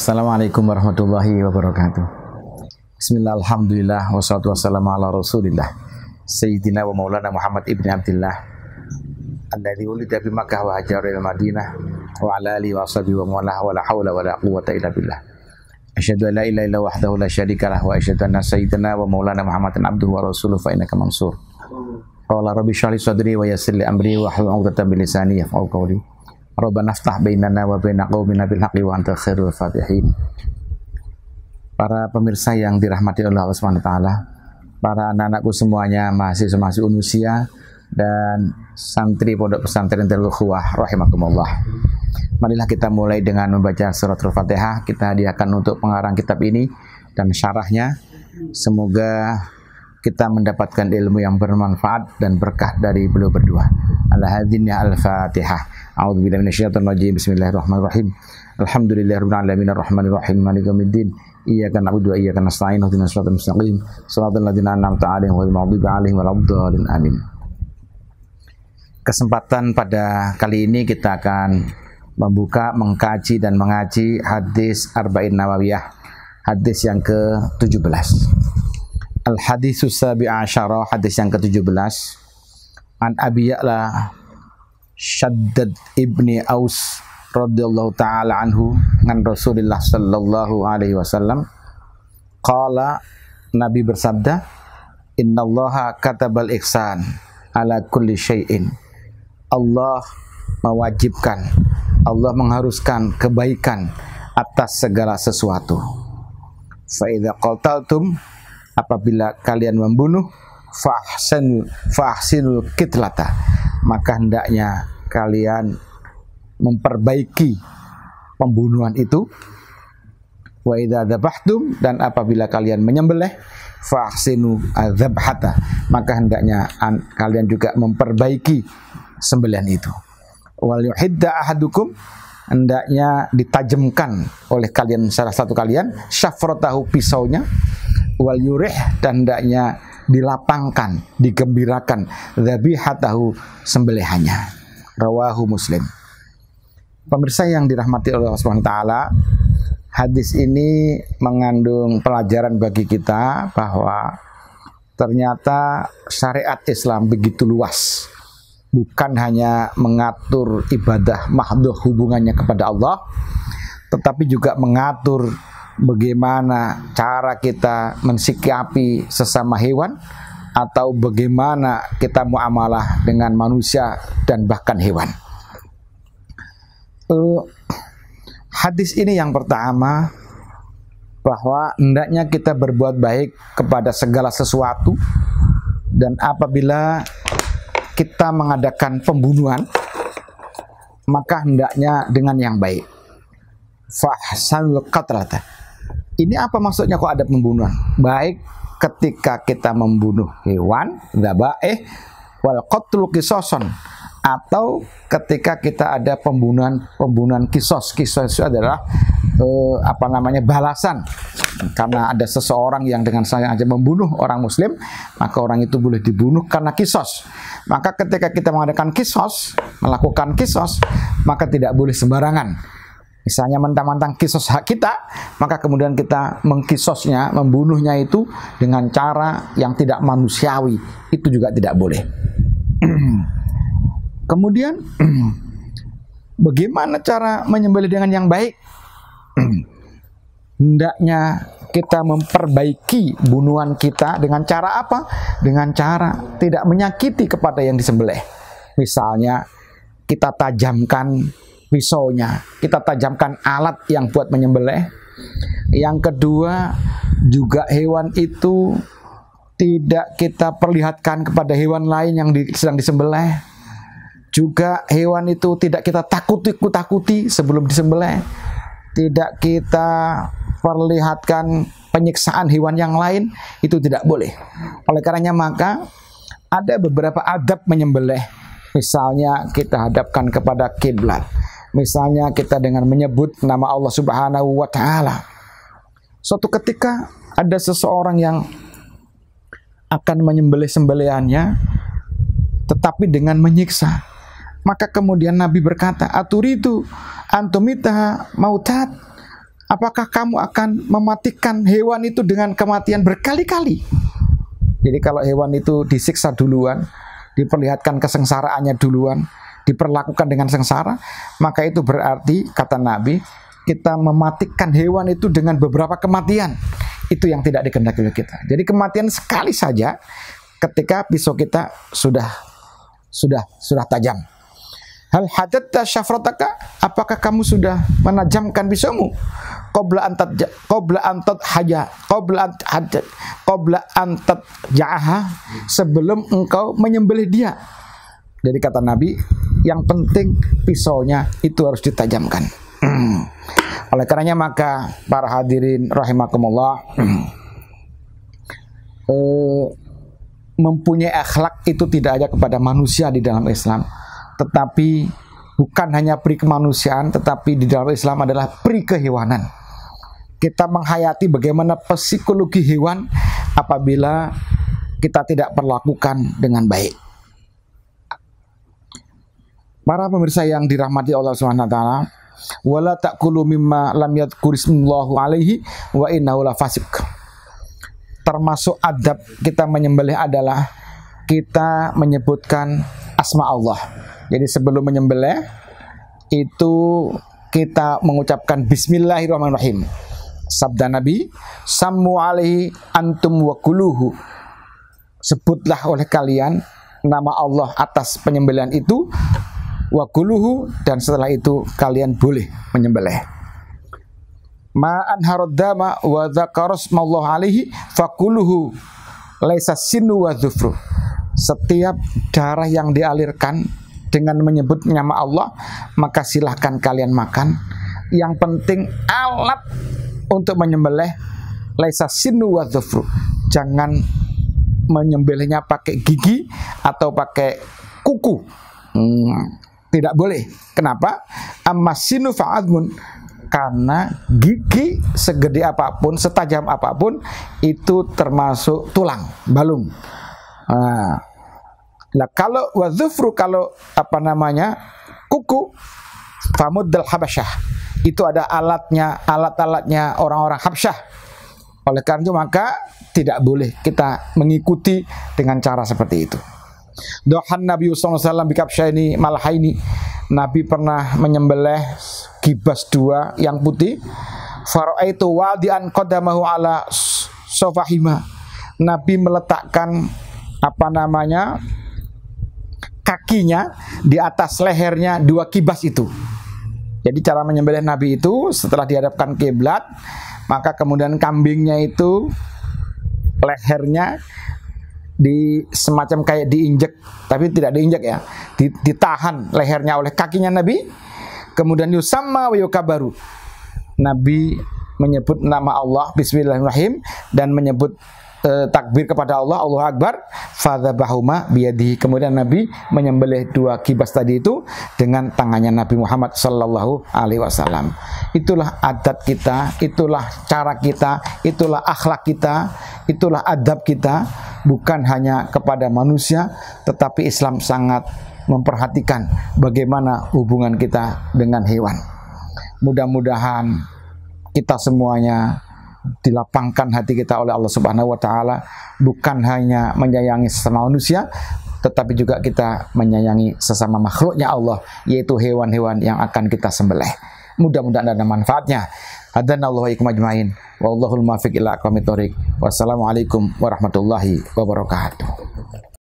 Assalamualaikum warahmatullahi wabarakatuh. Bismillah, alhamdulillah, wassalatu wassalamu ala rasulillah Sayyidina wa maulana Muhammad ibn Abdillah alladzi wulida bi Makkah wa hajara ila Madinah wa ala alihi wa sahbihi wa mawalah wa la hawla wa la quwwata illa billah. Asyhadu an la ilaha illallah wahdahu la syarika lah wa asyhadu anna sayyidina wa maulana Muhammadan abduhu wa rasuluhu fa innaka mansur. Qala rabbi shrah li sadri wa yassir li amri wa hlul 'uqdatam min lisani yafqahu qawli. Rabbana iftah bainana wa baina qaumina bil haqqi wa anta khairul fatihin. Para pemirsa yang dirahmati oleh Allah Subhanahu wa taala, para anak-anakku semuanya, mahasiswa Unusia dan santri Pondok Pesantren Darul Ukhuwah rahimakumullah. Marilah kita mulai dengan membaca surat Al-Fatihah. Kita hadiahkan untuk pengarang kitab ini dan syarahnya. Semoga kita mendapatkan ilmu yang bermanfaat dan berkah dari beliau berdua. Al-Hadin ya Al-Fatihah. A'udzubillahi minasyaitonir rajim. Bismillahirrahmanirrahim. Alhamdulillahirabbil alamin arrahmanir rahim maliki yaumiddin. Iyyaka na'budu wa iyyaka nasta'in ihdinas siratal mustaqim. Shiratal ladzina an'amta 'alaihim ghairil maghdubi 'alaihim waladdallin. Amin. Kesempatan pada kali ini kita akan membuka, mengkaji dan mengaji hadis Arba'in Nawawiyah, hadis yang ke-17. Al-Haditsus Sabi'a Asyara, hadis yang ke-17. An Abi Ya'la Shaddad ibni Aus radhiyallahu ta'ala anhu ngan Rasulullah sallallahu alaihi wasallam qala, Nabi bersabda, innallaha katabal ihsan ala kulli syai'in. Allah mewajibkan, Allah mengharuskan kebaikan atas segala sesuatu. Fa idza qataltum, apabila kalian membunuh, fahsinul kitlata, maka hendaknya kalian memperbaiki pembunuhan itu. Wa idza dzabhtum, dan apabila kalian menyembelih, fahsinu adzabhata, maka hendaknya kalian juga memperbaiki sembelihan itu. Wal yuhidda ahadukum, hendaknya ditajamkan oleh kalian, salah satu kalian, syafratahu, pisaunya. Wal yurih, dan hendaknya dilapangkan, digembirakan, dzabihatahu, sembelihannya. Rawahu Muslim. Pemirsa yang dirahmati oleh Allah Subhanahu wa taala, hadis ini mengandung pelajaran bagi kita bahwa ternyata syariat Islam begitu luas. Bukan hanya mengatur ibadah mahdhuh hubungannya kepada Allah, tetapi juga mengatur bagaimana cara kita mensikapi sesama hewan, atau bagaimana kita muamalah dengan manusia dan bahkan hewan. Hadis ini yang pertama, bahwa hendaknya kita berbuat baik kepada segala sesuatu, dan apabila kita mengadakan pembunuhan, maka hendaknya dengan yang baik. Fahsanul qatlata. Ini apa maksudnya kok ada pembunuhan? Baik ketika kita membunuh hewan, dzabaih, wal qatlu qisason, atau ketika kita ada pembunuhan kisos. Kisos itu adalah balasan. Karena ada seseorang yang dengan sengaja membunuh orang muslim, maka orang itu boleh dibunuh karena kisos. Maka ketika kita melakukan kisos, maka tidak boleh sembarangan. Misalnya mentang-mentang kisos hak kita, maka kemudian kita mengkisosnya, membunuhnya itu dengan cara yang tidak manusiawi. Itu juga tidak boleh. Kemudian bagaimana cara menyembelih dengan yang baik? Hendaknya kita memperbaiki bunuhan kita dengan cara apa? Dengan cara tidak menyakiti kepada yang disembelih. Misalnya kita tajamkan pisaunya, kita tajamkan alat yang buat menyembelih. Yang kedua, juga hewan itu tidak kita perlihatkan kepada hewan lain yang sedang disembelih. Juga hewan itu tidak kita takuti sebelum disembelih. Tidak kita perlihatkan penyiksaan hewan yang lain, itu tidak boleh. Oleh karenanya maka ada beberapa adab menyembelih. Misalnya kita hadapkan kepada kiblat. Misalnya kita dengan menyebut nama Allah Subhanahu wa taala. Suatu ketika ada seseorang yang akan menyembelih sembelihannya tetapi dengan menyiksa. Maka kemudian Nabi berkata, aturidu antumita mautat, apakah kamu akan mematikan hewan itu dengan kematian berkali-kali? Jadi kalau hewan itu disiksa duluan, diperlihatkan kesengsaraannya duluan, diperlakukan dengan sengsara, maka itu berarti, kata Nabi, kita mematikan hewan itu dengan beberapa kematian. Itu yang tidak dikehendaki oleh kita. Jadi kematian sekali saja ketika pisau kita sudah tajam. Hal hadatta syafrataka, apakah kamu sudah menajamkan pisaumu? Qabla antat ja'aha, sebelum engkau menyembelih dia. Jadi kata Nabi, yang penting pisaunya itu harus ditajamkan. Oleh karenanya maka para hadirin rahimakumullah, mempunyai akhlak itu tidak hanya kepada manusia di dalam Islam, tetapi bukan hanya peri kemanusiaan, tetapi di dalam Islam adalah peri kehewanan. Kita menghayati bagaimana psikologi hewan apabila kita tidak perlakukan dengan baik. Para pemirsa yang dirahmati Allah Subhanahu wa taala, wala ta'kulu mimma lam yadhkurismallahu alaihi wa innahu lafasiq. Termasuk adab kita menyembelih adalah kita menyebutkan asma Allah. Jadi sebelum menyembelih itu kita mengucapkan bismillahirrahmanirrahim. Sabda Nabi, sammu alaihi antum wa kuluhu. Sebutlah oleh kalian nama Allah atas penyembelihan itu, wa kuluhu, dan setelah itu kalian boleh menyembelih. Ma anharad dama wa dzakarasmallahu alaihi fakuluhu laisa sinu wa dzufru. Setiap darah yang dialirkan dengan menyebut nama Allah, maka silahkan kalian makan. Yang penting alat untuk menyembelih laisa sinu wa dzufru. Jangan menyembelihnya pakai gigi atau pakai kuku. Tidak boleh. Kenapa? Amma-sinu fa'admun. Karena gigi segede apapun, setajam apapun, itu termasuk tulang, balung. Nah, kalau wadzufru, kalau kuku, famuddal habasyah, itu ada alat-alatnya orang-orang Habsyah. Oleh karena itu maka tidak boleh kita mengikuti dengan cara seperti itu. Dohan Nabi sallallahu alaihi wasallam bikabsyaini malhaini. Nabi pernah menyembelih kibas dua yang putih. Faraitu wadi'an qadamahu ala sofahima. Nabi meletakkan kakinya di atas lehernya dua kibas itu. Jadi cara menyembelih Nabi itu setelah dihadapkan kiblat, maka kemudian kambingnya itu lehernya semacam kayak diinjek, tapi tidak diinjek ya, ditahan lehernya oleh kakinya Nabi. Kemudian yusamma wa yukabaru, Nabi menyebut nama Allah bismillahirrahmanirrahim dan menyebut takbir kepada Allah, Allahu Akbar. Fadzabahuma biyadihi, kemudian Nabi menyembelih dua kibas tadi itu dengan tangannya Nabi Muhammad sallallahu alaihi wasallam. Itulah adat kita, itulah cara kita, itulah akhlak kita, itulah adab kita, bukan hanya kepada manusia, tetapi Islam sangat memperhatikan bagaimana hubungan kita dengan hewan. Mudah-mudahan kita semuanya dilapangkan hati kita oleh Allah Subhanahu wa taala, bukan hanya menyayangi sesama manusia, tetapi juga kita menyayangi sesama makhluknya Allah, yaitu hewan-hewan yang akan kita sembelih. Mudah-mudahan ada manfaatnya. Hadanallahu wa iyyakum ajmain. Wallahul muwaffiq ila aqwamit thoriq. Wassalamualaikum warahmatullahi wabarakatuh.